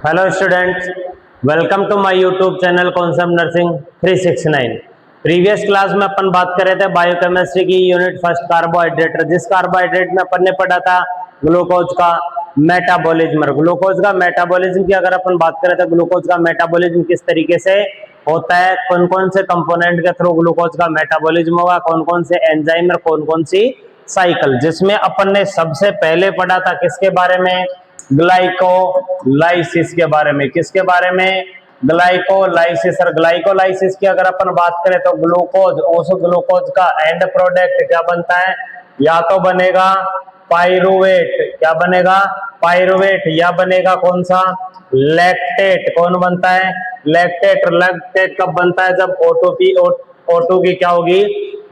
Hello students, welcome to my YouTube channel concept nursing 369। Previous class में अपन बात कर रहे थे बायोकेमिस्ट्री की यूनिट फर्स्ट कार्बोहाइड्रेट। जिस कार्बोहाइड्रेट में अपन ने पढ़ा था ग्लूकोज का मेटाबॉलिज्म। ग्लूकोज का मेटाबॉलिज्म की अगर अपन बात करें तो ग्लूकोज का मेटाबॉलिज्म किस तरीके से होता है, कौन कौन से कंपोनेंट के थ्रू ग्लूकोज का मेटाबॉलिज्म होगा, कौन कौन से एंजाइम और कौन कौन सी साइकिल। जिसमें अपन ने सबसे पहले पढ़ा था किसके बारे में, ग्लाइकोलाइसिस के बारे में। किसके बारे में, ग्लाइकोलाइसिस। और ग्लाइकोलाइसिस की अगर अपन बात करें तो ग्लूकोज, उस ग्लूकोज का एंड प्रोडक्ट क्या बनता है, या तो बनेगा पाइरुवेट, क्या बनेगा पाइरुवेट, या बनेगा कौन सा लैक्टेट। कौन बनता है लैक्टेट। लैक्टेट कब बनता है, जब O2 की क्या होगी,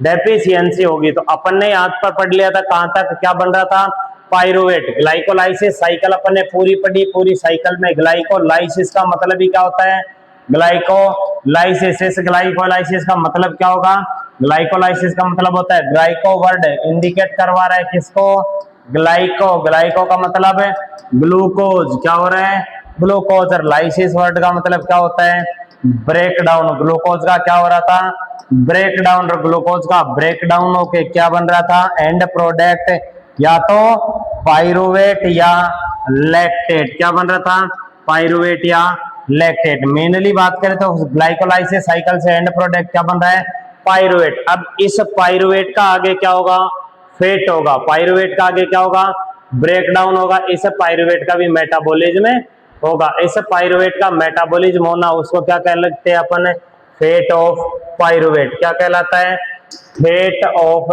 डेफिशिएंसी होगी। तो अपन ने यहाँ पर पढ़ लिया था कहां तक क्या बन रहा था, पाइरुवेट। ग्लाइकोलाइसिस साइकिल अपन ने पूरी पढ़ी। पूरी साइकिल में ग्लाइकोलाइसिस का मतलब ही क्या होता है, ग्लाइकोलाइसिस। इस ग्लाइकोलाइसिस का मतलब क्या होगा, ग्लाइकोलाइसिस का मतलब होता है, ग्लाइको वर्ड इंडिकेट करवा रहा है किसको, ग्लाइको। ग्लाइको का मतलब है ग्लूकोज, क्या हो रहा है ग्लूकोज। और लाइसिस वर्ड का मतलब क्या होता है, ब्रेकडाउन। ग्लूकोज का क्या हो रहा था, ब्रेकडाउन। और ग्लूकोज का ब्रेकडाउन होके क्या बन रहा था, एंड प्रोडक्ट या तो पाइरुवेट या लैक्टेट। क्या बन रहा था, पाइरुवेट या लैक्टेट। मेनली बात करें तो ग्लाइकोलाइसिस साइकिल से एंड प्रोडक्ट क्या बन रहा है, पाइरुवेट। अब इस पाइरुवेट का आगे क्या होगा, फेट होगा। पाइरुवेट का आगे क्या होगा, ब्रेकडाउन होगा। इस पाइरुवेट का भी मेटाबॉलिज्म होगा। इस पाइरुवेट का मेटाबॉलिज्म होना उसको क्या कहते हैं अपन, फेट ऑफ पाइरुवेट। क्या कहलाता है, फेट ऑफ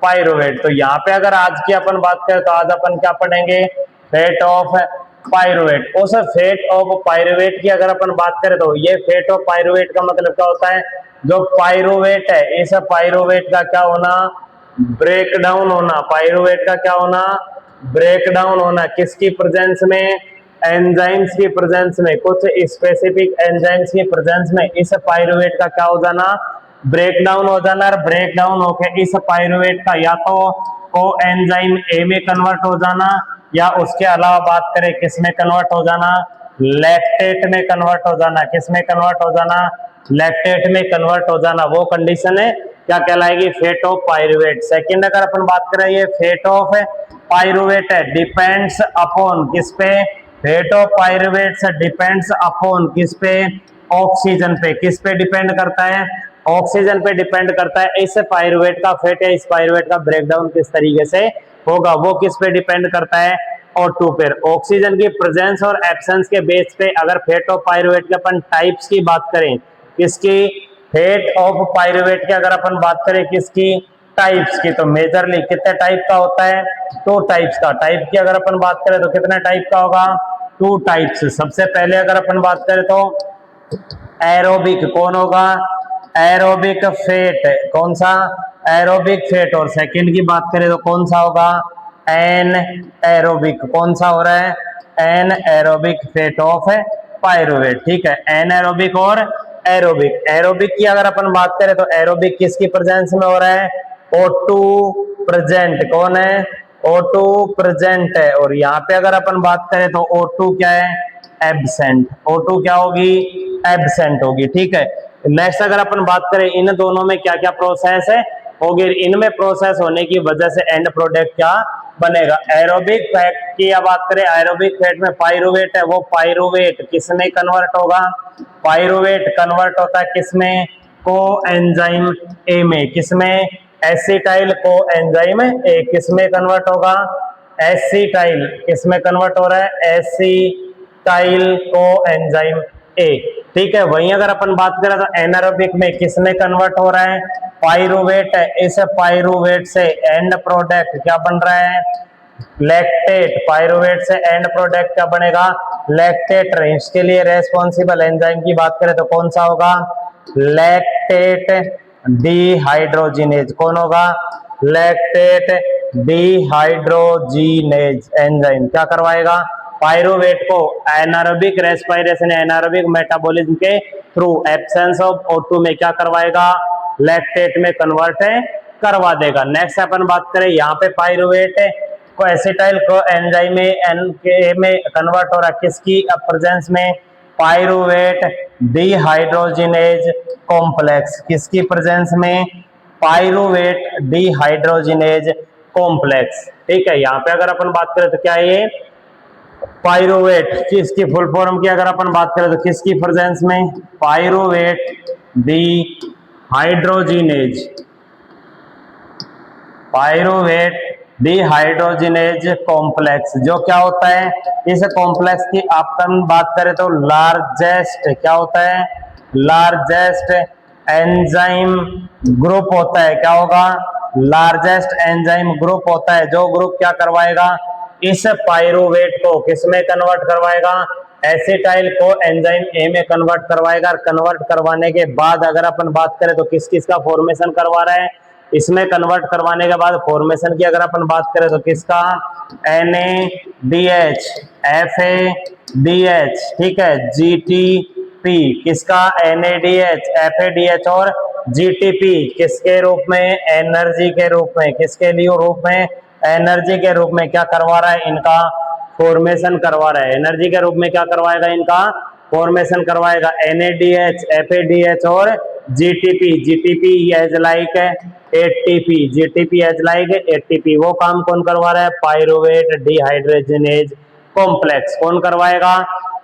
पाइरुवेट। तो यहाँ पे अगर आज की अपन बात करें तो आज अपन क्या पढ़ेंगे, फेट ऑफ पाइरुवेट। उस फेट ऑफ पाइरुवेट की अगर अपन बात करें तो ये फेट ऑफ पाइरुवेट का मतलब क्या होता है, जो पाइरुवेट है इस पाइरुवेट का क्या होना, ब्रेकडाउन होना। पाइरुवेट का क्या होना, ब्रेकडाउन होना। किसकी प्रेजेंस में, एंजाइम्स की प्रेजेंस में, कुछ स्पेसिफिक एंजाइम्स की प्रेजेंस में इस पाइरुवेट का क्या हो जाना, ब्रेकडाउन हो जाना। और ब्रेकडाउन होकर इस पाइरुवेट का या तो कोएंजाइम ए में कन्वर्ट हो जाना, या उसके अलावा बात करें किस में कन्वर्ट हो जाना, लैक्टेट में कन्वर्ट हो जाना। किस में कन्वर्ट हो जाना, लैक्टेट में कन्वर्ट हो जाना। वो कंडीशन है क्या कहलाएगी, फेट ऑफ पाइरुवेट। सेकंड अगर अपन बात करें, ये फेट ऑफ पाइरुवेट है, डिपेंड्स अपॉन किस पे, फेट ऑफ पाइरुवेट से डिपेंड्स अपॉन किस पे, ऑक्सीजन पे। किस पे डिपेंड करता है, ऑक्सीजन पे डिपेंड करता है। इस पाइरुवेट का फेट है, इस पाइरुवेट का ब्रेकडाउन किस तरीके से होगा, वो किस पे डिपेंड करता है, O2 पे। ऑक्सीजन की प्रेजेंस और एब्सेंस के बेस पे अगर फेट ऑफ पाइरुवेट के अपन टाइप्स की बात करें, किसकी, फेट ऑफ पाइरुवेट की अगर अपन बात करें किसकी, टाइप्स की, तो मेजरली कितने टाइप का होता है, 2 टाइप्स का। टाइप की अगर अपन बात करें तो कितने टाइप का होगा, 2 टाइप्स। सबसे पहले अगर अपन बात करें तो एरोबिक, कौन होगा, एरोबिक फेट। कौन सा, एरोबिक फेट। और सेकंड की बात करें तो कौन सा होगा, एन एरोबिक। कौन सा हो रहा है, anaerobic fate of pyruvate. ठीक है, एन एरोबिक और एरोबिक। एरोबिक की अगर अपन बात करें तो एरोबिक किसकी प्रेजेंस में हो रहा है, O2 प्रेजेंट। कौन है, O2 प्रेजेंट है। और यहाँ पे अगर अपन बात करें तो O2 क्या है, एब्सेंट। O2 क्या होगी, एब्सेंट होगी। ठीक है, नेक्स्ट अगर अपन बात करें इन दोनों में क्या क्या प्रोसेस है होगी, इनमें प्रोसेस होने की वजह से एंड प्रोडक्ट क्या बनेगा, एरोबिक फैट की बात करें, एरोबिक फैट में पाइरुवेट है, वो पाइरुवेट किसमें कन्वर्ट होगा, पाइरुवेट कन्वर्ट होता है किसमें, कोएंजाइम ए में। किसमें, एसिटाइल कोएंजाइम ए। किसमें कन्वर्ट होगा, एसिटाइल। किसमें कन्वर्ट हो रहा है, एसिटाइल कोएंजाइम ए। ठीक है, वहीं अगर अपन बात करें तो एनारोबिक में किसमें कन्वर्ट हो रहा है, पाइरुवेट है। इस पाइरुवेट से एंड प्रोडक्ट क्या बन रहा है, लैक्टेट। पाइरुवेट से एंड प्रोडक्ट क्या बनेगा, लैक्टेट। इसके लिए रेस्पॉन्सिबल एंजाइम की बात करें तो कौन सा होगा, लैक्टेट डिहाइड्रोजिनेज। कौन होगा, लैक्टेट डिहाइड्रोजिनेज एंजाइम क्या करवाएगा, पाइरुवेट को एनारोबिक रेस्पिरेशन, एनारोबिक मेटाबॉलिज्म के थ्रू एब्सेंस ऑफ O2 में क्या करवाएगा, लैक्टेट में कन्वर्ट करवा देगा। नेक्स्ट अपन बात करें, यहाँ पे पाइरुवेट को एसिटाइल को एंजाइम में एनके में कन्वर्ट हो रहा है किसकी प्रेजेंस में, पायरुवेट डिहाइड्रोजिनेज कॉम्प्लेक्स, किसकी प्रेजेंस में, पायरुवेट डिहाइड्रोजिनेज कॉम्प्लेक्स। ठीक है, यहाँ पे अगर अपन बात करें तो क्या है ये पायरुवेट, किसकी फुल फॉर्म की अगर अपन बात करें तो किसकी प्रेजेंस में, pyruvate dehydrogenase, pyruvate dehydrogenase complex. जो क्या होता है इस कॉम्प्लेक्स की अपन बात करें तो लार्जेस्ट क्या होता है, लार्जेस्ट एंजाइम ग्रुप होता है, क्या होगा, लार्जेस्ट एंजाइम ग्रुप होता है, जो ग्रुप क्या करवाएगा इस पायरुवेट को किसमें कन्वर्ट करवाएगा, एसिटाइल को एंजाइम ए में कन्वर्ट करवाएगा। कन्वर्ट करवाने के बाद अगर अपन बात करें तो किस किस का फॉर्मेशन करवा रहा है, इसमें कन्वर्ट करवाने के बाद फॉर्मेशन की अगर अपन बात करें तो किसका, NADH FADH, ठीक है, GTP, किसका NADH FADH और GTP किसके रूप में, एनर्जी के रूप में, किसके लिए रूप में, एनर्जी के रूप में क्या करवा रहा है, इनका फॉर्मेशन करवा रहा है। एनर्जी के रूप में क्या करवाएगा, इनका फॉर्मेशन करवाएगा। NADH FADH और GTP as like ATP, GTP as like ATP, वो काम कौन करवा रहा है, पायरुवेट डिहाइड्रोजिनेज कॉम्प्लेक्स। कौन करवाएगा,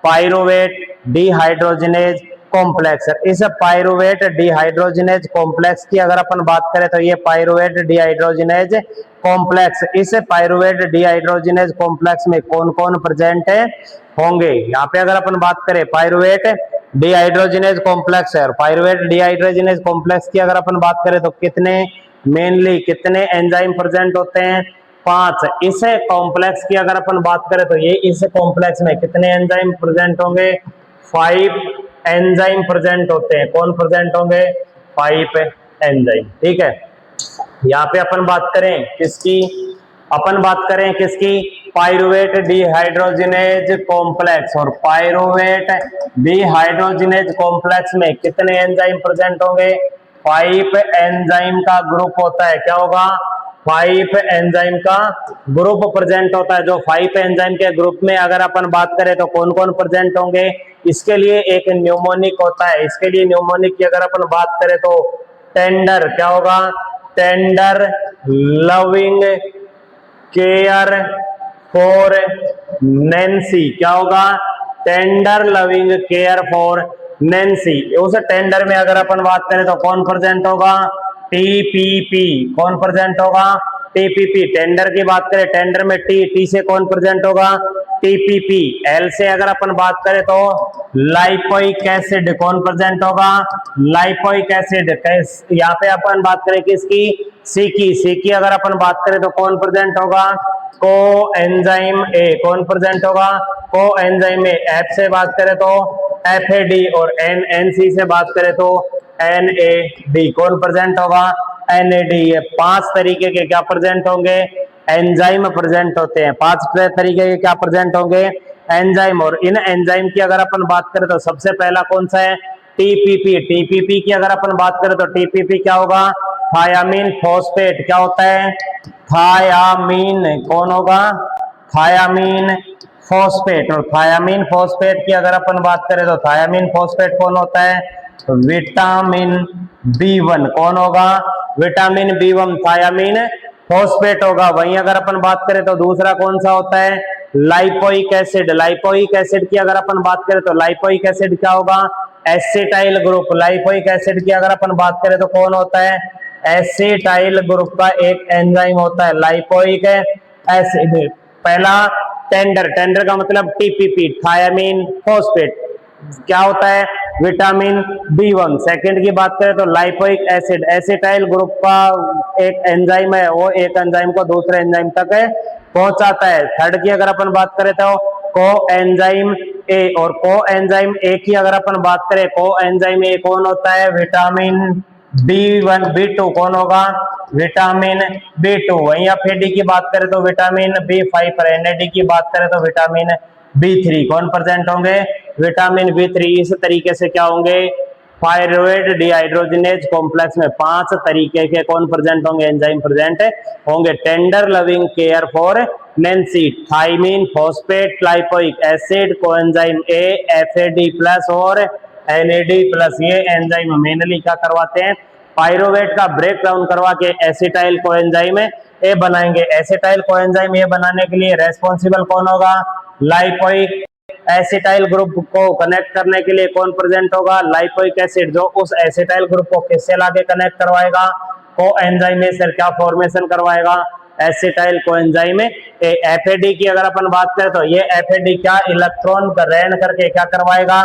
पायरुवेट डिहाइड्रोजिनेज कॉम्प्लेक्स। इस पायरुवेट डिहाइड्रोजिनेज कॉम्प्लेक्स की अगर अपन बात करें तो ये पायरुवेट डिहाइड्रोजिनेज कॉम्प्लेक्स, इस पायरुवेट डिहाइड्रोजिनेज कॉम्प्लेक्स में कौन कौन प्रेजेंट है होंगे। यहाँ पे अगर अपन बात करें पायरुवेट डिहाइड्रोजिनेज कॉम्प्लेक्स है, और पायरुवेट डिहाइड्रोजिनेज कॉम्प्लेक्स की अगर अपन बात करें तो कितने मेनली कितने एंजाइम प्रेजेंट होते हैं, 5। इस कॉम्प्लेक्स की अगर अपन बात करें तो ये इस कॉम्प्लेक्स में कितने एंजाइम प्रेजेंट होंगे, 5 एंजाइम प्रेजेंट होते हैं। कौन प्रेजेंट होंगे, 5 एंजाइम। ठीक है, यहाँ पे अपन बात करें किसकी, अपन बात करें किसकी, पायरुवेट डिहाइड्रोजिनेज कॉम्प्लेक्स, और पायरुवेट डिहाइड्रोजिनेज कॉम्प्लेक्स में कितने एंजाइम प्रेजेंट होंगे, 5 एंजाइम का ग्रुप होता है। क्या होगा, 5 एंजाइम का ग्रुप प्रेजेंट होता है। जो 5 एंजाइम के ग्रुप में अगर अपन बात करें तो कौन कौन प्रेजेंट होंगे, इसके लिए एक न्यूमोनिक होता है। इसके लिए न्यूमोनिक की अगर अपन बात करें तो टेंडर, क्या होगा, tender loving care for Nancy, क्या होगा, tender loving care for Nancy. उस टेंडर में अगर अपन बात करें तो कौन प्रेजेंट होगा, TPP, कौन प्रेजेंट होगा, TPP। टेंडर की बात करें, टेंडर में टी से कौन प्रेजेंट होगा, TPP। एल से अगर अपन बात करें तो लाइपोइक एसिड, कौन प्रेजेंट होगा, लाइपोइक एसिड। यहाँ पे अपन बात करें किसकी, सी की अगर अपन बात करें तो कौन प्रेजेंट होगा, को एंजाइम ए, कौन प्रेजेंट होगा, को एंजाइम ए। एफ से बात करें तो FAD, और NC से बात करें तो NAD, कौन प्रेजेंट होगा, NAD। ये 5 तरीके के क्या प्रेजेंट होंगे, एंजाइम प्रेजेंट होते हैं। 5 तरीके के क्या प्रेजेंट होंगे, एंजाइम। और इन एंजाइम की अगर अपन बात करें तो सबसे पहला कौन सा है, TPP की अगर अपन बात करें तो TPP क्या होगा, थायामीन फॉस्फेट। क्या होता है, थायामीन, कौन होगा, थायामीन फॉस्फेट। और थायामीन फॉस्फेट की अगर अपन बात करें तो थायामीन फॉस्फेट कौन होता है, विटामिन B1, कौन होगा, विटामिन B1 थायामीन फॉस्फेट होगा। वहीं अगर अपन बात करें तो दूसरा कौन सा होता है, लाइपोइक एसिड। लाइपोइक एसिड की अगर अपन बात करें तो लाइपोइक एसिड क्या होगा, एसिटाइल ग्रुप। लाइपोइक एसिड की अगर अपन बात करें तो कौन होता है, एसिटाइल ग्रुप का एक एंजाइम होता है लाइपोइक एसिड। पहला टेंडर का मतलब TPP, थायामीन फॉस्फेट, क्या होता है, विटामिन B1। सेकंड की बात करें तो लाइपोइक एसिड, एसिटाइल ग्रुप का एक एंजाइम है, वो एक एंजाइम को दूसरे एंजाइम तक पहुंचाता है। थर्ड की अगर अपन बात करें तो को एंजाइम ए, और को एंजाइम ए की अगर अपन बात करें, को एंजाइम ए कौन होता है, विटामिन B1 B2, कौन होगा, विटामिन B2। वहीं FAD की बात करें तो विटामिन B5, और NAD की बात करें तो विटामिन B3, कौन प्रेजेंट होंगे, विटामिन B3। इस तरीके से क्या होंगे, पायरुवेट डिहाइड्रोजिनेज कॉम्प्लेक्स में 5 तरीके के कौन प्रेजेंट होंगे, एंजाइम प्रेजेंट होंगे। Tender loving care for Nancy, thiamine phosphate lipoic acid, coenzyme A, FAD plus और एनएडी प्लस। ये एंजाइम मेनली क्या करवाते हैं, पायरुवेट का ब्रेक डाउन करवा के एसिटाइल कोएंजाइम ए बनाएंगे। एसिटाइल कोएंजाइम ए बनाने के लिए रेस्पॉन्सिबल कौन होगा, लाइपोइक। एसिटाइल ग्रुप को कनेक्ट करने के लिए कौन प्रेजेंट होगा, लाइपोइक एसिड, जो उस एसिटाइल ग्रुप को किससे लाके कनेक्ट करवाएगा, कोएंजाइम से क्या फॉर्मेशन करवाएगा, एसिटाइल कोएंजाइम ए। एफएडी की अगर अपन बात करें तो ये एफएडी क्या इलेक्ट्रॉन ग्रहण करके क्या करवाएगा,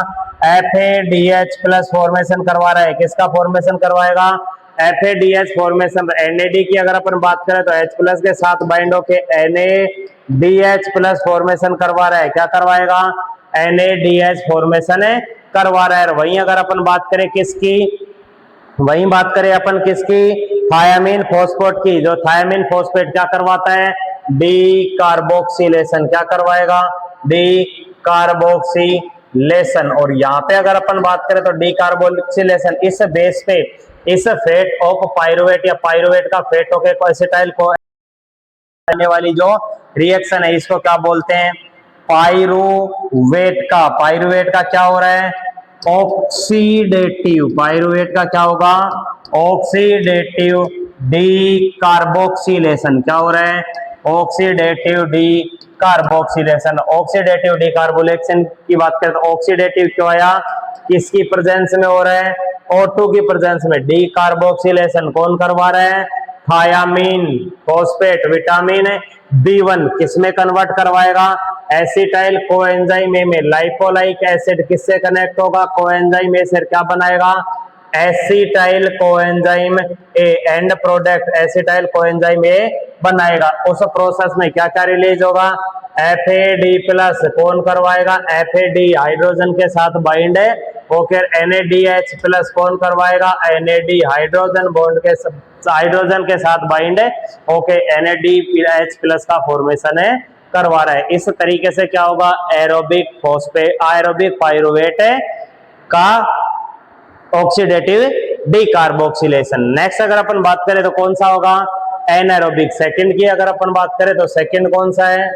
एफएडीएच प्लस फॉर्मेशन करवा रहा है। किसका फॉर्मेशन करवाएगा, एफएडीएच फॉर्मेशन। एनएडी की अगर अपन बात करें तो H प्लस के साथ बाइंड होके NaDH प्लस फॉर्मेशन करवा रहा है। क्या करवाएगा, NaDH फॉर्मेशन करवा रहा है। वहीं अगर अपन बात करें किसकी, वहीं बात करें अपन किसकी, थायामीन फॉस्फेट की, जो थायामीन फॉस्फेट क्या करवाता है, डी कार्बोक्सिलेशन। क्या करवाएगा, डी कार्बोक्सिलेशन। और यहाँ पे अगर अपन बात करें तो डी कार्बोक्सिलेशन इस बेस पे इस फेट ऑफ पायरुवेट या पायरुवेट का फेट होके एसिटाइल को आने वाली जो रिएक्शन है इसको क्या बोलते हैं, पायरुवेट का। पायरुवेट का क्या हो रहा है, ऑक्सीडेटिव। पायरुवेट का क्या होगा, ऑक्सीडेटिव डी कार्बोक्सिलेशन। क्या हो रहा है, oxidative D carboxylation. Oxidative D carboxylation की बात करें तो ऑक्सीडेटिव क्यों आया, किसकी प्रेजेंस में हो रहा है, O2 की प्रेजेंस में। डी कार्बोक्सिलेशन कौन करवा रहा है, थायामीन फॉस्फेट विटामिन B1 किसमें कन्वर्ट करवाएगा, एसिटाइल कोएंजाइम ए में। लाइपोलाइक एसिड किससे कनेक्ट होगा, कोएंजाइम ए से क्या बनाएगा, acetyl coenzyme A. And product acetyl coenzyme ए बनाएगा। उस प्रोसेस में क्या क्या रिलीज होगा, FAD प्लस कौन करवाएगा, FAD हाइड्रोजन के साथ बाइंड है ओके। NADH प्लस कौन करवाएगा, NAD हाइड्रोजन बॉन्ड के हाइड्रोजन के साथ बाइंड है ओके। NADH प्लस का फॉर्मेशन है करवा रहा है। इस तरीके से क्या होगा, एरोबिक फॉस्फेट एरोबिक पायरुवेट का ऑक्सीडेटिव डीकार्बोक्सिलेशन। नेक्स्ट अगर अपन बात करें तो कौन सा होगा, एनएरोबिक। सेकंड की अगर अपन बात करें तो सेकंड कौन सा है,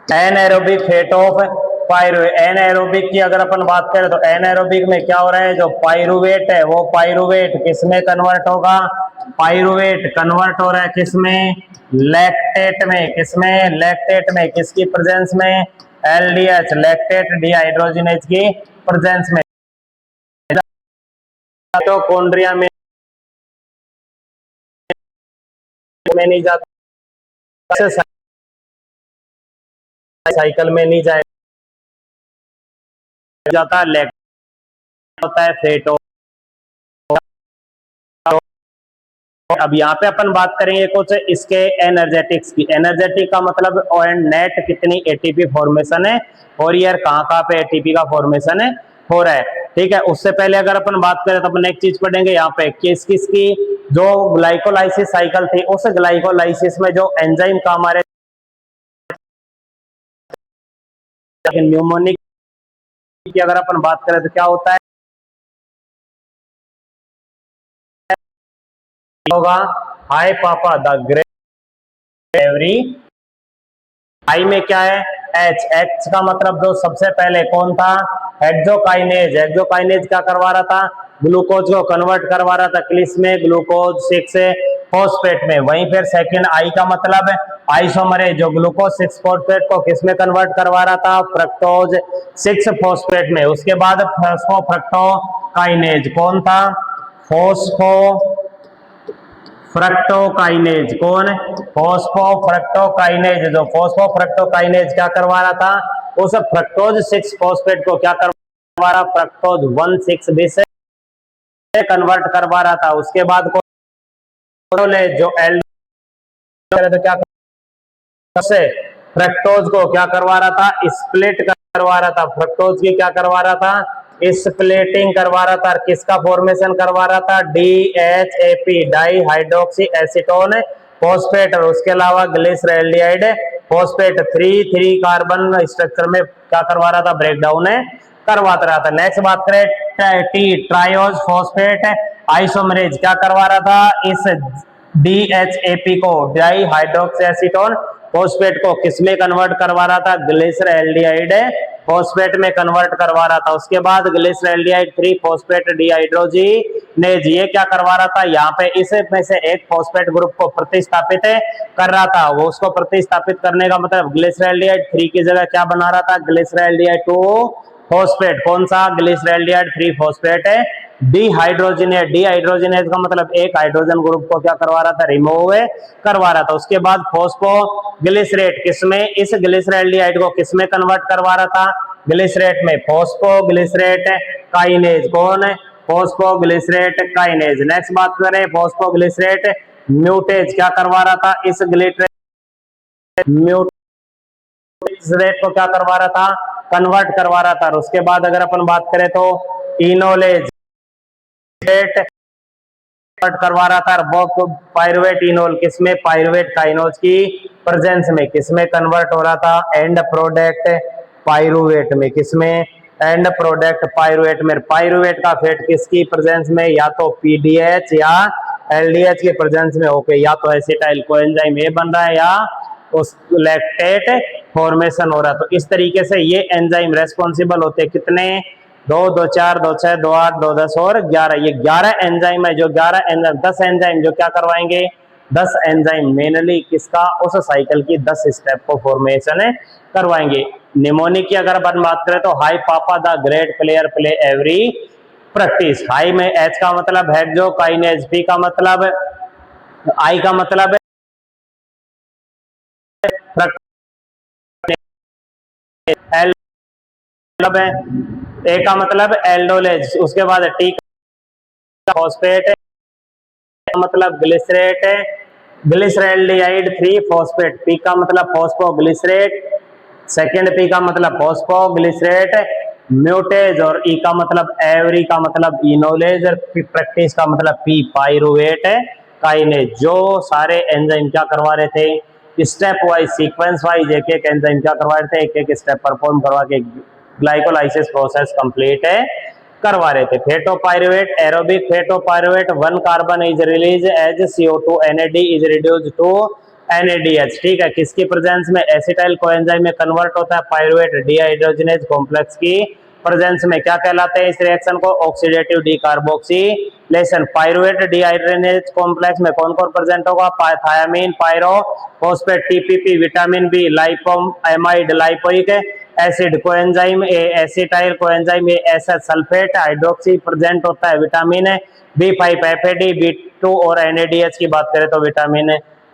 anaerobic fate of pyruvate. Anaerobic की अगर अपन बात करें तो एनएरोबिक में क्या हो रहा है, जो पायरुवेट है वो पायरुवेट किसमें कन्वर्ट होगा, पायरुवेट कन्वर्ट हो रहा है किसमें, लैक्टेट में। किसमें, लैक्टेट में। किसकी प्रेजेंस में, LDH लैक्टेट डिहाइड्रोजिनेज की प्रेजेंस में। माइटोकॉन्ड्रिया में नहीं जाता, साइकिल में नहीं जाता, लैक्टेट होता है फेट। अब यहाँ पे अपन बात करेंगे कुछ इसके एनर्जेटिक्स की। एनर्जेटिक का मतलब नेट कितनी एटीपी फॉर्मेशन है और यार कहाँ पे एटीपी का फॉर्मेशन है हो रहा है, ठीक है। उससे पहले अगर अपन बात करें तो अपन एक चीज पढ़ेंगे यहाँ पे किसकी, जो ग्लाइकोलाइसिस साइकिल थी उस ग्लाइकोलाइसिस में जो एंजाइम काम आ रहे, न्यूमोनिक की अगर अपन बात करें तो क्या होता है, होगा हाई पापा द ग्रेट एवरी। हाई में क्या है, H का मतलब जो सबसे पहले कौन था, हेक्सोकाइनेज। हेक्सोकाइनेज क्या करवा रहा था, ग्लूकोज को कन्वर्ट करवा रहा था किस में, ग्लूकोज 6 फॉस्फेट में। वहीं फिर सेकंड आई का मतलब आइसोमरेज, जो ग्लूकोज 6 फॉस्फेट को किस में कन्वर्ट करवा रहा था, फ्रक्टोज 6 फॉस्फेट में। उसके बाद फॉस्फोफ्रक्टोकाइनेज कौन था, फ्रक्टोकाइनेज। कौन, फॉस्फोफ्रक्टोकाइनेज। जो फॉस्फोफ्रक्टोकाइनेज क्या करवा रहा था, उस फ्रक्टोज 6 फॉस्फेट को क्या करवा रहा, फ्रक्टोज 1,6 से कन्वर्ट करवा रहा था। उसके बाद जो एल तो क्या से फ्रक्टोज को क्या करवा रहा था, स्प्लिट करवा रहा था। फ्रक्टोज की क्या करवा रहा था, स्प्लिटिंग करवा रहा था। किसका फॉर्मेशन करवा रहा था, DHAP di hydroxy acetone phosphate. और उसके अलावा ग्लिसरैल्डिहाइड फॉस्फेट 3 कार्बन स्ट्रक्चर में क्या करवा रहा था, ब्रेकडाउन करवाता रहा था। नेक्स्ट बात करें टी ट्रायोज फॉस्फेट आइसोमरेज क्या करवा रहा था, इस DHAP को डाई हाइड्रोक्सी एसीटोन फॉस्फेट को किसमें कन्वर्ट करवा रहा था, ग्लिसरैल्डिहाइड फॉस्फेट में कन्वर्ट करवा रहा था। उसके बाद ग्लिसरैल्डिहाइड 3 फॉस्फेट डिहाइड्रोजिनेज ये क्या करवा रहा था, यहाँ पे इसमें से एक फॉस्फेट ग्रुप को प्रतिस्थापित कर रहा था। वो उसको प्रतिस्थापित करने का मतलब ग्लिसरैल्डिहाइड 3 की जगह क्या बना रहा था, ग्लिसरैल्डिहाइड 2 फॉस्फेट। कौन सा, ग्लिसरैल्डिहाइड 3 फॉस्फेट है। डिहाइड्रोजिनेज का मतलब एक हाइड्रोजन ग्रुप को क्या करवा रहा था, रिमूव करवा रहा था। उसके बाद फॉस्फोग्लिसरेट किसमें, इस ग्लिसरैल्डिहाइड को किसमें कन्वर्ट करवा रहा था, ग्लिसरेट में, फॉस्फोग्लिसरेट काइनेज। कौन है, फॉस्फोग्लिसरेट काइनेज। नेक्स्ट बात करें फॉस्फोग्लिसरेट म्यूटेज क्या करवा रहा था, इस म्यूटेज को क्या करवा रहा था, कन्वर्ट करवा रहा था। उसके बाद अगर अपन बात करें तो इनोलेज करवा रहा था, वो पायरुवेट इनोल किसमें, पायरुवेट काइनोज की प्रेजेंस में किसमें कन्वर्ट हो रहा था, एंड प्रोडक्ट पायरुवेट में। किसमें, एंड प्रोडक्ट पायरुवेट में। पायरुवेट का फेट किसकी प्रेजेंस में, या तो पीडीएच या एलडीएच के प्रेजेंस में होके या तो एसिटाइल कोएंजाइम ए बन रहा है या उस लैक्टेट फॉर्मेशन हो रहा है। तो इस तरीके से ये एंजाइम रेस्पॉन्सिबल होते हैं कितने, 2, 2, 4, 2, 6, 2, 8, 2, 10 और 11। ये 11 एंजाइम है, जो 11 एंजाइम 10 एंजाइम जो क्या करवाएंगे, 10 एंजाइम मेनली किसका, उस साइकिल की 10 स्टेप को फॉर्मेशन करवाएंगे। निमोनिक की अगर अपन बात करें तो हाई पापा the great player play every practice. High में एच का मतलब हेक्सो काइनेज, पी का मतलब, आई का मतलब एल है, ए का मतलब एल्डोलेज। उसके बाद टी का फॉस्फेट मतलब ग्लिसरेट है, ग्लिसरैल्डिहाइड 3 फॉस्फेट। पी का मतलब फॉस्फोग्लिसरेट, सेकेंड पी का मतलब फॉस्फोग्लिसरेट म्यूटेज, और ई का मतलब एवरी का मतलब इनोलेज, और प्रैक्टिस का मतलब पी पायरुवेट काइनेज। जो सारे एंजाइम क्या करवा रहे थे, स्टेप वाइज सीक्वेंस वाइज एक एक एंजाइम क्या करवा रहे थे, एक एक स्टेप परफॉर्म करवा के ग्लाइकोलाइसिस प्रोसेस कंप्लीट करवा रहे थे। फेटोपायरुवेट एरोबिक फेटोपायरुवेट 1 carbon is release as CO2 NAD is reduced to NADH। ठीक है, किसकी प्रेजेंस में, एसिटाइल कोएंजाइम में कन्वर्ट होता है पायरुवेट डिहाइड्रोजनेज कॉम्प्लेक्स की प्रेजेंस में। क्या कहलाते हैं इस रिएक्शन को, oxidative decarboxylation. Pyruvate dehydrogenase complex में कौन कौन प्रेजेंट होगा, thiamine, pyrophosphate, TPP, vitamin B, lipoamide, lipoic acid, coenzyme A, acetyl coenzyme A, SH sulphate hydroxy present होता है, विटामिन B5 FAD, B2 और NADH की बात करें तो विटामिन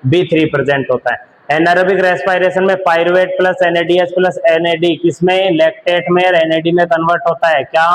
B3 प्रेजेंट होता है। एनारोबिक रेस्पिरेशन में pyruvate plus NADH plus NAD किसमें, लैक्टेट में और NAD में कन्वर्ट होता है। क्या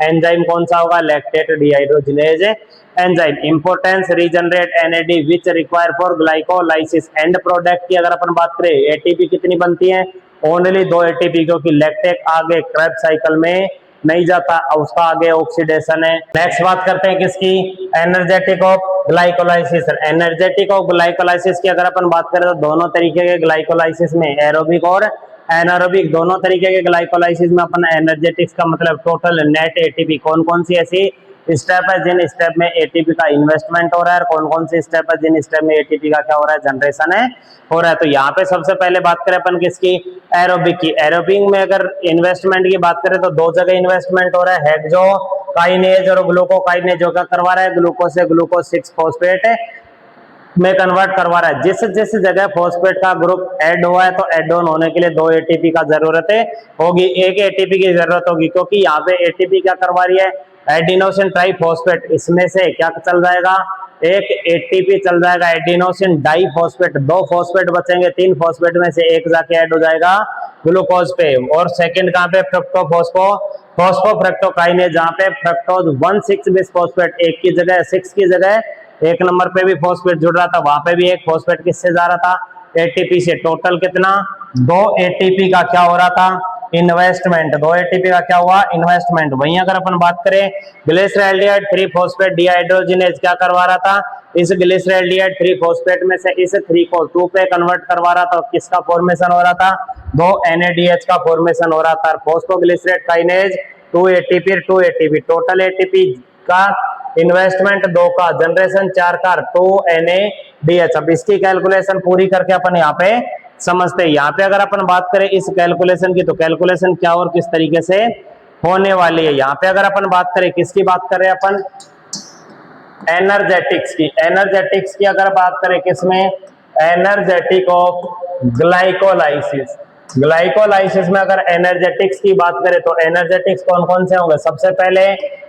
एंजाइम कौन सा होगा, lactate dehydrogenase enzyme. Importance regenerate NAD which require for glycolysis. And product की अगर अपन बात करें, ATP कितनी बनती है, ओनली 2 ATP, क्योंकि लैक्टेट आगे क्रेब्स साइकिल में नहीं जाता, उसका आगे ऑक्सीडेशन है। नेक्स्ट बात करते हैं किसकी, energetic of glycolysis. Energetic of glycolysis की अगर अपन बात करें तो दोनों तरीके के ग्लाइकोलाइसिस में, एरोबिक और एनारोबिक दोनों तरीके के ग्लाइकोलाइसिस में अपन एनर्जेटिक्स का मतलब टोटल नेट ATP कौन कौन सी ऐसी स्टेप है जिन स्टेप में ATP का इन्वेस्टमेंट हो रहा है, और कौन कौन सी स्टेप है जिन स्टेप में ATP का क्या हो रहा है, जनरेशन हो रहा है। तो यहाँ पे सबसे पहले बात करें अपन किसकी, एरोबिक की। एरोबिक में अगर इन्वेस्टमेंट की बात करें तो 2 जगह इन्वेस्टमेंट हो रहा है, हेक्सोकाइनेज और ग्लूकोकाइनेज। जो क्या करवा रहा है, ग्लूकोज से ग्लूकोज 6 फॉस्फेट में कन्वर्ट करवा रहा है। जिस जिस जगह फॉस्फेट का ग्रुप ऐड हुआ है तो ऐड ऑन होने के लिए 2 ATP का जरूरत होगी, एक ATP की जरूरत होगी, क्योंकि यहाँ पे ATP क्या करवा रही है, एडिनोसिन ट्राइफॉस्फेट। इसमें से क्या चल जाएगा, एक ATP चल जाएगा एडिनोसिन डाइफॉस्फेट, 2 फॉस्फेट बचेंगे, 3 फॉस्फेट में से एक जाके ऐड हो जाएगा ग्लूकोज पे। और सेकंड कहाँ पे, फॉस्फोफ्रक्टोकाइनेज, जहाँ पे फ्रक्टोज 1,6 बिस फॉस्फेट, एक की जगह 6 की जगह 1 नंबर पे भी फॉस्फेट जुड़ रहा था, वहां पे भी एक फॉस्फेट किससे जा रहा था, ATP से। टोटल कितना, 2 ATP का क्या हो रहा था, इन्वेस्टमेंट। 2 ATP का क्या हुआ, इन्वेस्टमेंट। वहीं अगर अपन बात करें ग्लिसरैल्डिहाइड 3 फॉस्फेट डिहाइड्रोजिनेज क्या करवा रहा था, इस ग्लिसरैल्डिहाइड 3 फॉस्फेट में से इस 3 को 2 पे कन्वर्ट करवा रहा था। किसका फॉर्मेशन हो रहा था, 2 NADH का फॉर्मेशन हो रहा था। Phosphoglycerate kinase 2 ATP 2 ATP, total ATP का इन्वेस्टमेंट 2 का, जनरेशन 4 का, 2 NADH। अब इसकी कैलकुलेशन पूरी करके अपन यहाँ पे समझते हैं। यहाँ पे अगर अपन बात करें इस कैलकुलेशन की, तो कैलकुलेशन क्या और किस तरीके से होने वाली है। यहाँ पे अगर अपन बात करें, किसकी बात कर रहे हैं अपन, एनर्जेटिक्स की। एनर्जेटिक्स की अगर बात करें, किसमें, एनर्जेटिक ऑफ ग्लाइकोलाइसिस। ग्लाइकोलाइसिस में अगर एनर्जेटिक्स की बात करें, तो एनर्जेटिक्स कौन कौन से होंगे। सबसे पहले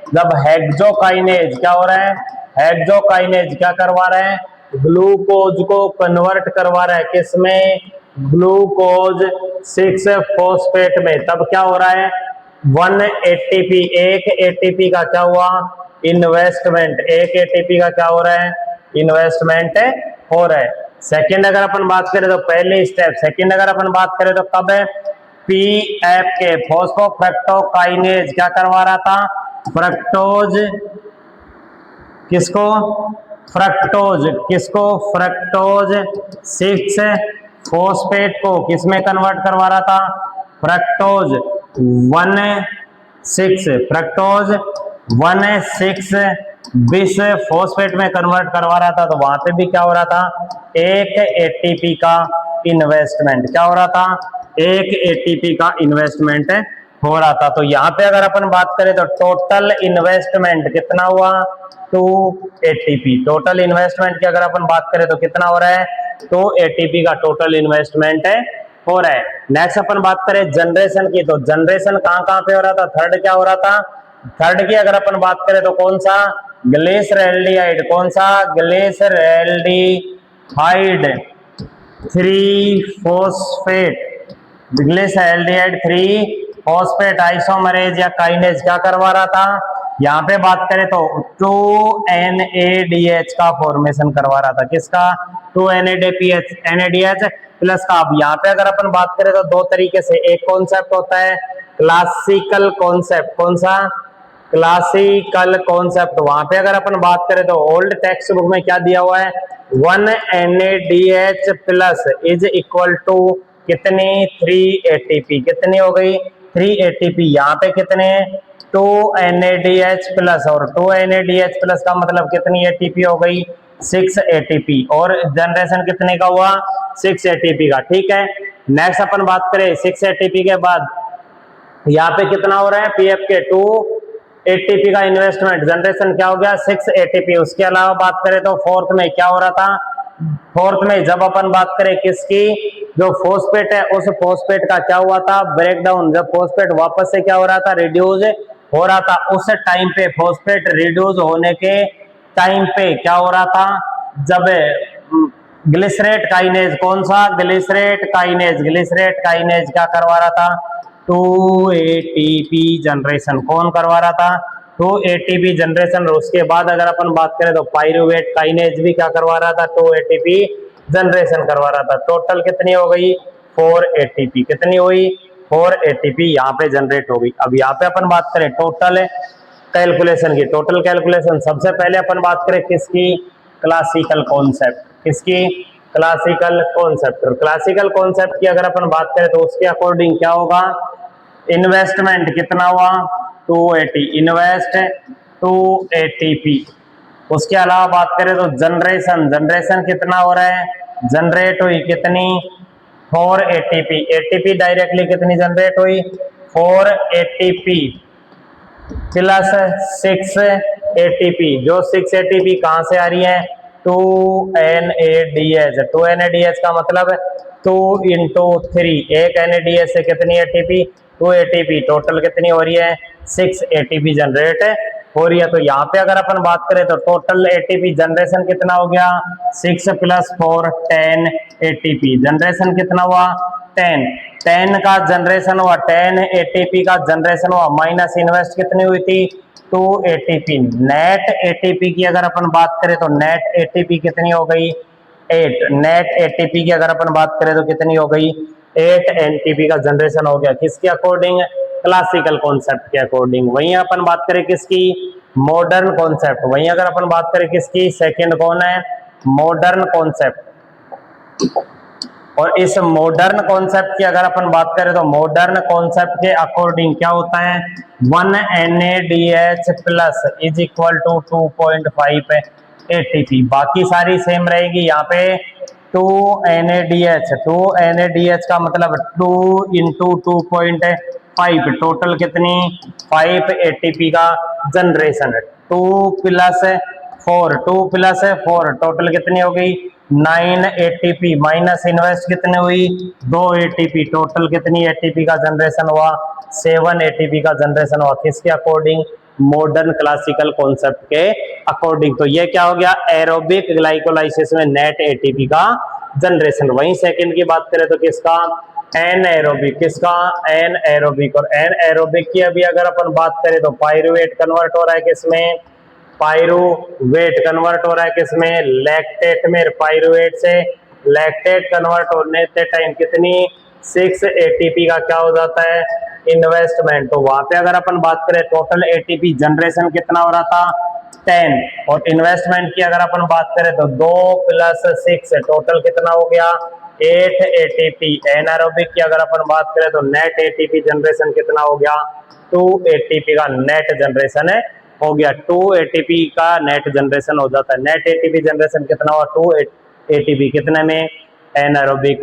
जब हेक्सोकाइनेज क्या हो रहा है, हेक्सोकाइनेज क्या करवा रहे हैं, ग्लूकोज को कन्वर्ट करवा रहा है, किसमें, ग्लूकोज 6 फॉस्फेट में। तब क्या हो रहा है, 1 एटीपी, एक एटीपी का क्या हुआ, इन्वेस्टमेंट, एक एटीपी का क्या हो रहा है, इन्वेस्टमेंट हो रहा है। सेकंड अगर अपन बात करें तो पहले स्टेप, सेकंड अगर अपन बात करें तो कब है, पीएफ के, फॉस्फोफ्रक्टोकाइनेज क्या करवा रहा था, फ्रक्टोज, किसको, फ्रक्टोज, किसको, फ्रक्टोज 6 फॉस्फेट को किसमें कन्वर्ट करवा रहा था, फ्रक्टोज 1,6, फ्रक्टोज 1,6 बिस फॉस्फेट में कन्वर्ट करवा रहा था। तो वहां पे भी क्या हो रहा था, एक एटीपी का इन्वेस्टमेंट, क्या हो रहा था, एक एटीपी का इन्वेस्टमेंट हो रहा था। तो यहाँ पे अगर अपन बात करें तो टोटल इन्वेस्टमेंट कितना हुआ, 2 एटीपी। टोटल इन्वेस्टमेंट की अगर अपन बात करें तो कितना हो रहा है, 2 एटीपी का टोटल इन्वेस्टमेंट हो रहा है। नेक्स्ट अपन बात करें जनरेशन की, तो जनरेशन कहाँ कहाँ पे हो रहा था, थर्ड क्या हो रहा था, थर्ड की अगर अपन बात करें तो कौन सा, ग्लिसरैल्डिहाइड, कौन सा, ग्लिसरैल्डिहाइड 3 फॉस्फेट, ग्लिसरैल्डिहाइड 3 फॉस्फेट आइसोमरेज या काइनेज क्या करवा रहा था, यहाँ पे बात करें तो 2NADH का फॉर्मेशन करवा रहा था, किसका, 2NADH प्लस का। अब यहाँ पे अगर अपन बात करें तो दो तरीके से, एक कॉन्सेप्ट होता है क्लासिकल कॉन्सेप्ट, कौन सा, क्लासिकल कॉन्सेप्ट। वहां पे अगर अपन बात करें तो ओल्ड टेक्स्ट बुक में क्या दिया हुआ है, 1NADH plus is equal to कितनी, 3 ATP, कितनी हो गई, 3 ATP। यहाँ पे कितने, 2NADH प्लस, और 2NADH प्लस का मतलब कितनी ATP हो गई, 6 ATP, और जनरेशन कितने का हुआ, 6 ATP का, ठीक है। नेक्स्ट अपन बात करें 6 ATP के बाद यहाँ पे कितना हो रहा है, पीएफ के 2 ATP का इन्वेस्टमेंट, जनरेशन क्या हो गया, 6 ATP। उसके अलावा बात करें तो फोर्थ में क्या हो रहा था, फोर्थ में जब अपन बात करें किसकी, जो फोस्फेट है, उस फोस्फेट का क्या हुआ था, ब्रेकडाउन, जब फोस्फेट वापस से क्या हो रहा था, रिड्यूस हो रहा था, उस टाइम पे फोस्फेट रिड्यूस होने के टाइम पे क्या हो रहा था, जब ग्लिसरेट काइनेज, कौन सा, ग्लिसरेट काइनेज, ग्लिसरेट काइनेज क्या करवा रहा था, 2 ATP जनरेशन, कौन करवा रहा था, 2 ATP जनरेशन। उसके बाद अगर अपन बात करें तो पायरुवेट काइनेज भी क्या करवा रहा था, 2 ATP जनरेशन करवा रहा था। टोटल कितनी हो गई, 4 ATP, कितनी हुई, 4 ATP यहाँ पे जनरेट हो गई। अब यहाँ पे अपन बात करें टोटल कैलकुलेशन की, टोटल कैलकुलेशन सबसे पहले अपन बात करें किसकी, क्लासिकल कॉन्सेप्ट, किसकी, क्लासिकल कॉन्सेप्ट। और क्लासिकल कॉन्सेप्ट की अगर अपन बात करें तो उसके अकॉर्डिंग क्या होगा, इन्वेस्टमेंट कितना हुआ, 280, इन्वेस्ट 2 ATP। उसके अलावा बात करें तो जनरेशन, जनरेशन कितना हो रहा है, जनरेट हुई कितनी, 4 ATP, ATP डायरेक्टली कितनी जनरेट हुई, 4 ATP प्लस 6 ATP, जो 6 ATP कहां से आ रही है, 2NADH, 2NADH का मतलब 2 × 3, एक NADH से कितनी ATP, 2 ATP, टोटल कितनी हो रही है, 6 ATP जनरेट हो रही है। तो यहाँ पे अगर अपन बात करें तो टोटल ATP जनरेशन कितना हो गया, 6 + 4 10 ATP, जनरेशन कितना हुआ, 10 का जनरेशन हुआ, 10 ATP का जनरेशन हुआ, माइनस इन्वेस्ट कितनी हुई थी, 2 ATP। नेट ATP की अगर अपन बात करें तो नेट ATP कितनी हो गई, 8। नेट ATP की अगर अपन बात करें तो कितनी हो गई, 8 NTP का जनरेशन हो गया, किसके अकॉर्डिंग, क्लासिकल कॉन्सेप्ट के अकॉर्डिंग। वहीं अपन बात करें किसकी, मॉडर्न कॉन्सेप्ट। वहीं अगर अपन बात करें किसकी, सेकंड कौन है, मॉडर्न कॉन्सेप्ट। और इस मॉडर्न कॉन्सेप्ट की अगर अपन बात करें तो मॉडर्न कॉन्सेप्ट के अकॉर्डिंग क्या होता है, 1NADH plus is equal to 2.5 ATP। बाकी सारी सेम रहेगी, यहाँ पे 2 NADH, 2 NADH का मतलब 2 इंटू 2.5, टोटल कितनी 5 ATP का जनरेशन है। 2 प्लस 4, 2 प्लस 4 टोटल कितनी हो गई 9 ATP, माइनस इन्वेस्ट कितनी हुई 2 ATP, टोटल कितनी ATP का जनरेशन हुआ 7 ATP का जनरेशन हुआ। किसके अकॉर्डिंग मॉडर्न क्लासिकल कॉन्सेप्ट के अकॉर्डिंग। तो ये क्या हो गया एरोबिक ग्लाइकोलाइसिस में नेट एटीपी का जनरेशन। वहीं सेकंड की बात करें तो किसका एन एरोबिक, किसका एन एरोबिक। और एन एरोबिक की अभी अगर अपन बात करें तो पायरुवेट कन्वर्ट हो रहा है किसमें पायरुवेट कन्वर्ट हो रहा है किसमें लैक्टेट में। पायरुवेट से लैक्टेट कन्वर्ट होने के टाइम कितनी 6 ATP का क्या हो जाता है इन्वेस्टमेंट। तो वहां पे अगर अपन बात करें टोटल ATP जनरेशन कितना हो रहा था 10, और इन्वेस्टमेंट की अगर अपन बात करें तो 2 प्लस 6 टोटल कितना हो गया 8 ATP। एनारोबिक की अगर अपन बात करें तो नेट ATP जनरेशन कितना हो गया 2 ATP का नेट जनरेशन है हो गया 2 ATP का नेट जनरेशन हो जाता है। नेट ATP जनरेशन कितना हुआ 2 ATP कितने में एनारोबिक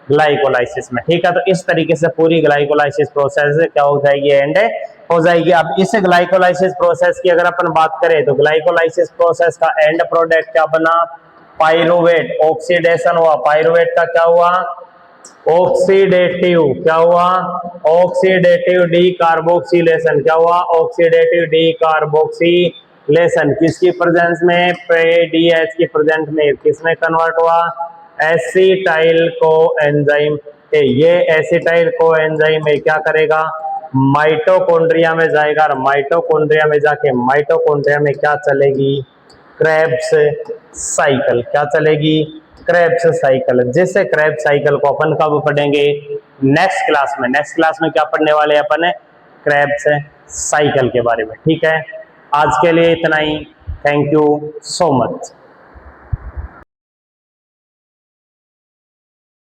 ग्लाइकोलाइसिस में। ठीक है, तो इस तरीके से पूरी ग्लाइकोलाइसिस प्रोसेस क्या हो जाएगी एंड हो जाएगी। अब इस ग्लाइकोलाइसिस प्रोसेस की अगर अपन बात करें तो ग्लाइकोलाइसिस प्रोसेस का एंड प्रोडक्ट क्या बना पायरुवेट, ऑक्सीडेशन हुआ पायरुवेट का क्या हुआ ऑक्सीडेटिव, क्या हुआ ऑक्सीडेटिव डीकार्बोक्सिलेशन, क्या हुआ ऑक्सीडेटिव डीकार्बोक्सिलेशन किसकी प्रेजेंस में PDH की प्रेजेंस में किसमें कन्वर्ट हुआ एसिटाइल कोएंजाइम। ये एसिटाइल कोएंजाइम में क्या करेगा माइटोकॉन्ड्रिया में जाएगा और माइटोकॉन्ड्रिया में जाके माइटोकॉन्ड्रिया में क्या चलेगी क्रेब्स साइकिल, क्या चलेगी क्रेब्स साइकिल। जिससे क्रेब्स साइकिल को अपन कब पढ़ेंगे नेक्स्ट क्लास में। नेक्स्ट क्लास में क्या पढ़ने वाले हैं अपन क्रेब्स साइकिल के बारे में। ठीक है, आज के लिए इतना ही। Thank you so much.